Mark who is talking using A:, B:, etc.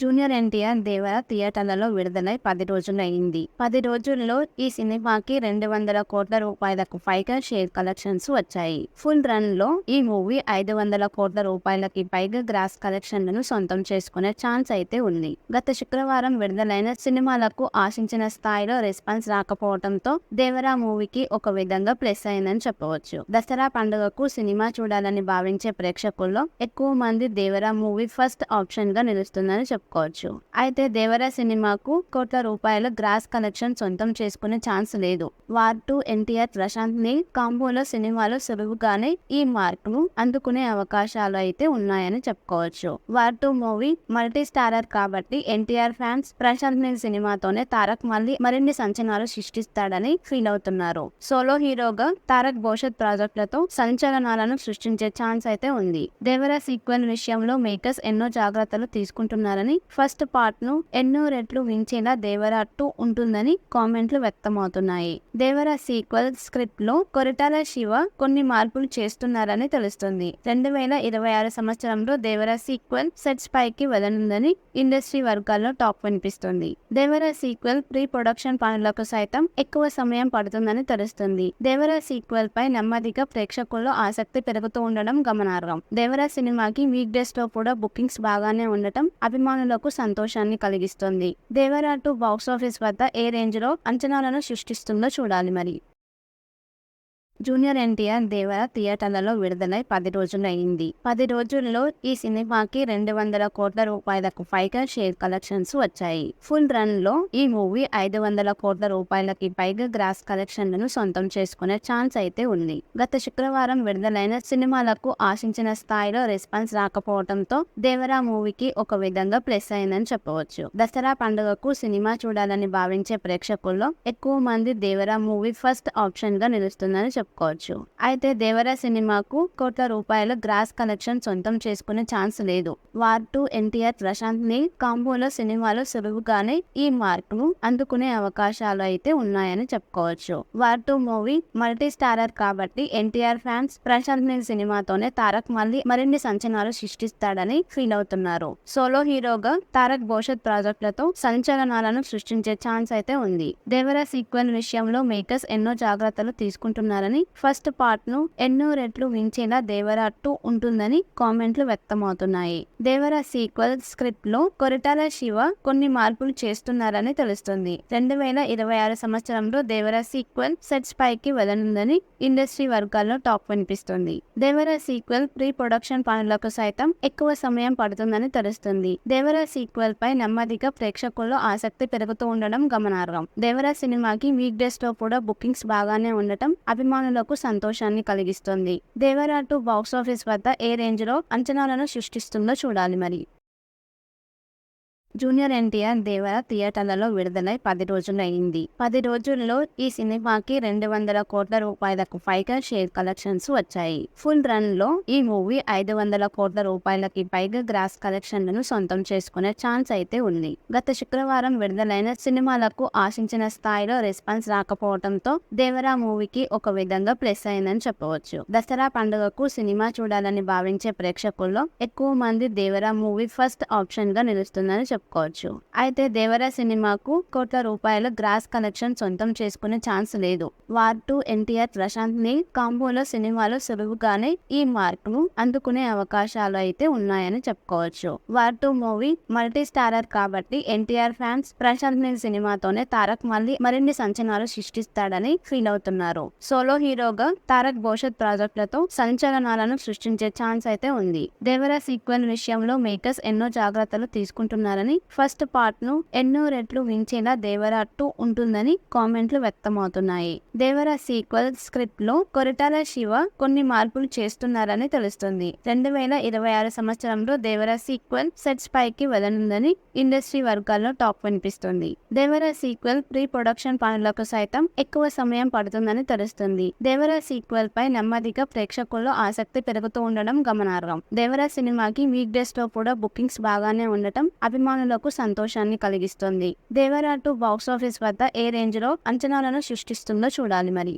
A: Junior NTR దేవర థియేటర్లలో విడుదలై 10 రోజులైంది. 10 రోజుల్లో ఈ సినిమాకి 200 కోట్ల రూపాయలకు పైగా షేర్ కలెక్షన్స్ వచ్చాయి. ఫుల్ రన్ లో ఈ మూవీ 500 కోట్ల రూపాయలకి పైగా గ్రాస్ కలెక్షన్లను సొంతం చేసుకునే ఛాన్స్ అయితే ఉంది. గత శుక్రవారం విడుదలైన సినిమాలకు ఆశించిన స్థాయిలో రెస్పాన్స్ రాకపోవడంతో దేవర మూవీకి ఒక విధంగా ప్లస్ అయిందని చెప్పవచ్చు. దసరా పండుగకు సినిమా చూడాలని భావించే ప్రేక్షకుల్లో ఎక్కువ మంది దేవర మూవీ ఫస్ట్ ఆప్షన్ గా నిలుస్తుందని చెప్పుకోవచ్చు. అయితే దేవర సినిమాకు కోట్ల రూపాయల గ్రాస్ కలెక్షన్ సొంతం చేసుకునే ఛాన్స్ లేదు. వార్ 2 ఎన్టీఆర్ ప్రశాంత్ నీల్ కాంబోలో సినిమాలో సులువుగానే ఈ మార్కును అందుకునే అవకాశాలు అయితే ఉన్నాయని చెప్పుకోవచ్చు. వార్ 2 మూవీ మల్టీ స్టారర్ కాబట్టి ఎన్టీఆర్ ఫ్యాన్స్ ప్రశాంత్ నీల్ సినిమాతోనే తారక్ మరిన్ని సంచలనాలు సృష్టిస్తాడని ఫీల్ అవుతున్నారు. సోలో హీరోగా తారక్ భవిష్యత్ ప్రాజెక్టులతో సంచలనాలను సృష్టించే ఛాన్స్ అయితే ఉంది. దేవర సీక్వెల్ విషయంలో మేకర్స్ ఎన్నో జాగ్రత్తలు తీసుకుంటున్నారని, ఫస్ట్ పార్ట్ ను ఎన్నో రెట్లు మించేలా దేవర 2 ఉంటుందని కామెంట్లు వ్యక్తమవుతున్నాయి. దేవర సీక్వెల్ స్క్రిప్ట్ లో కొరటాల శివ కొన్ని మార్పులు చేస్తున్నారని తెలుస్తుంది. 2026 సంవత్సరంలో దేవర సీక్వెల్ సెట్స్ పైకి వెళ్లనుందని ఇండస్ట్రీ వర్గాల్లో టాక్ వినిపిస్తుంది. దేవర సీక్వెల్ ప్రీ ప్రొడక్షన్ పనులకు సైతం ఎక్కువ సమయం పడుతుందని తెలుస్తుంది. దేవర సీక్వెల్ పై నెమ్మదిగా ప్రేక్షకుల్లో ఆసక్తి పెరుగుతూ ఉండడం గమనార్హం. దేవర సినిమాకి వీక్ డేస్ లో కూడా బుకింగ్స్ బాగానే ఉండటం అభిమానులకు సంతోషాన్ని కలిగిస్తుంది. దేవర 2 బాక్సాఫీస్ వద్ద ఏ రేంజ్ లో అంచనాలను సృష్టిస్తుందో చూడాలి మరి. జూనియర్ ఎన్టీఆర్ దేవర థియేటర్లలో విడుదలై 10 రోజులైంది. 10 రోజుల్లో ఈ సినిమాకి 200 కోట్ల రూపాయలకు పైగా షేర్ కలెక్షన్స్ వచ్చాయి. ఫుల్ రన్ లో ఈ మూవీ 500 కోట్ల రూపాయలకి పైగా గ్రాస్ కలెక్షన్లను సొంతం చేసుకునే ఛాన్స్ అయితే ఉంది. గత శుక్రవారం విడుదలైన సినిమాలకు ఆశించిన స్థాయిలో రెస్పాన్స్ రాకపోవడంతో దేవర మూవీకి ఒక విధంగా ప్లస్ అయిందని చెప్పవచ్చు. దసరా పండుగకు సినిమా చూడాలని భావించే ప్రేక్షకుల్లో ఎక్కువ మంది దేవర మూవీ ఫస్ట్ ఆప్షన్ గా నిలుస్తుందని చెప్పుకోవచ్చు. అయితే దేవర సినిమాకు కోట్ల రూపాయల గ్రాస్ కలెక్షన్ సొంతం చేసుకునే ఛాన్స్ లేదు. వార్ 2 ఎన్టీఆర్ ప్రశాంత్ నీల్ కాంబోలో సినిమాలో సులువుగానే ఈ మార్కును అందుకునే అవకాశాలు అయితే ఉన్నాయని చెప్పుకోవచ్చు. వార్ 2 మూవీ మల్టీ స్టారర్ కాబట్టి ఎన్టీఆర్ ఫ్యాన్స్ ప్రశాంత్ నీల్ సినిమాతోనే తారక్ మరిన్ని సంచలనాలు సృష్టిస్తాడని ఫీల్ అవుతున్నారు. సోలో హీరోగా తారక్ భవిష్యత్ ప్రాజెక్టులతో సంచలనాలను సృష్టించే ఛాన్స్ అయితే ఉంది. దేవర సీక్వెల్ విషయంలో మేకర్స్ ఎన్నో జాగ్రత్తలు తీసుకుంటున్నారని, ఫస్ట్ పార్ట్ ను ఎన్నో రెట్లు మించేలా దేవర 2 ఉంటుందని కామెంట్లు వ్యక్తమవుతున్నాయి. దేవర సీక్వెల్ స్క్రిప్ట్ లో కొరటాల శివ కొన్ని మార్పులు చేస్తున్నారని తెలుస్తుంది. 2026 సంవత్సరంలో దేవర సీక్వెల్ సెట్స్ పైకి వెళ్లనుందని ఇండస్ట్రీ వర్గాల్లో టాక్ వినిపిస్తుంది. దేవర సీక్వెల్ ప్రీ ప్రొడక్షన్ పనులకు సైతం ఎక్కువ సమయం పడుతుందని తెలుస్తుంది. దేవర సీక్వెల్ పై నెమ్మదిగా ప్రేక్షకుల్లో ఆసక్తి పెరుగుతూ ఉండడం గమనార్హం. దేవర సినిమాకి వీక్ డేస్ లో కూడా బుకింగ్స్ బాగానే ఉండటం అభిమానులకు సంతోషాన్ని కలిగిస్తుంది. దేవర 2 బాక్సాఫీస్ వద్ద ఏ రేంజ్ లో అంచనాలను సృష్టిస్తుందో చూడాలి మరి. జూనియర్ ఎన్టీఆర్ దేవర థియేటర్లలో విడుదలై 10 రోజులైంది. 10 రోజుల్లో ఈ సినిమాకి 200 కోట్ల రూపాయలకు పైగా షేర్ కలెక్షన్స్ వచ్చాయి. ఫుల్ రన్ లో ఈ మూవీ 500 కోట్ల రూపాయలకి పైగా గ్రాస్ కలెక్షన్లను సొంతం చేసుకునే ఛాన్స్ అయితే ఉంది. గత శుక్రవారం విడుదలైన సినిమాలకు ఆశించిన స్థాయిలో రెస్పాన్స్ రాకపోవడంతో దేవర మూవీకి ఒక విధంగా ప్లస్ అయిందని చెప్పవచ్చు. దసరా పండుగకు సినిమా చూడాలని భావించే ప్రేక్షకుల్లో ఎక్కువ మంది దేవర మూవీ ఫస్ట్ ఆప్షన్ గా నిలుస్తుందని చెప్పుకోవచ్చు. అయితే దేవర సినిమాకు కోట్ల రూపాయల గ్రాస్ కలెక్షన్ సొంతం చేసుకునే ఛాన్స్ లేదు. వార్ 2 ఎన్టీఆర్ ప్రశాంత్ నీల్ కాంబోలో సినిమాలో సులువుగానే ఈ మార్కును అందుకునే అవకాశాలు అయితే ఉన్నాయని చెప్పుకోవచ్చు. వార్ 2 మూవీ మల్టీ స్టారర్ కాబట్టి ఎన్టీఆర్ ఫ్యాన్స్ ప్రశాంత్ నీల్ సినిమాతోనే తారక్ మరిన్ని సంచలనాలు సృష్టిస్తాడని ఫీల్ అవుతున్నారు. సోలో హీరోగా తారక్ భవిష్యత్ ప్రాజెక్టులతో సంచలనాలను సృష్టించే ఛాన్స్ అయితే ఉంది. దేవర సీక్వెల్ విషయంలో మేకర్స్ ఎన్నో జాగ్రత్తలు తీసుకుంటున్నారని, ఫస్ట్ పార్ట్ ను ఎన్నో రెట్లు మించేలా దేవర 2 ఉంటుందని కామెంట్లు వ్యక్తమవుతున్నాయి. దేవర సీక్వెల్ స్క్రిప్ట్ లో కొరటాల శివ కొన్ని మార్పులు చేస్తున్నారని తెలుస్తుంది. 2026 సంవత్సరంలో దేవర సీక్వెల్ సెట్స్ పైకి వెళ్లనుందని ఇండస్ట్రీ వర్గాల్లో టాక్ వినిపిస్తుంది. దేవర సీక్వెల్ ప్రీ ప్రొడక్షన్ పనులకు సైతం ఎక్కువ సమయం పడుతుందని తెలుస్తుంది. దేవర సీక్వెల్ పై నెమ్మదిగా ప్రేక్షకుల్లో ఆసక్తి పెరుగుతూ ఉండడం గమనార్హం. దేవర సినిమాకి వీక్ డేస్ లో కూడా బుకింగ్స్ బాగానే ఉండటం అభిమానులకు సంతోషాన్ని కలిగిస్తుంది. దేవర 2 బాక్సాఫీస్ వద్ద ఏ రేంజ్ లో అంచనాలను సృష్టిస్తుందో చూడాలి మరి.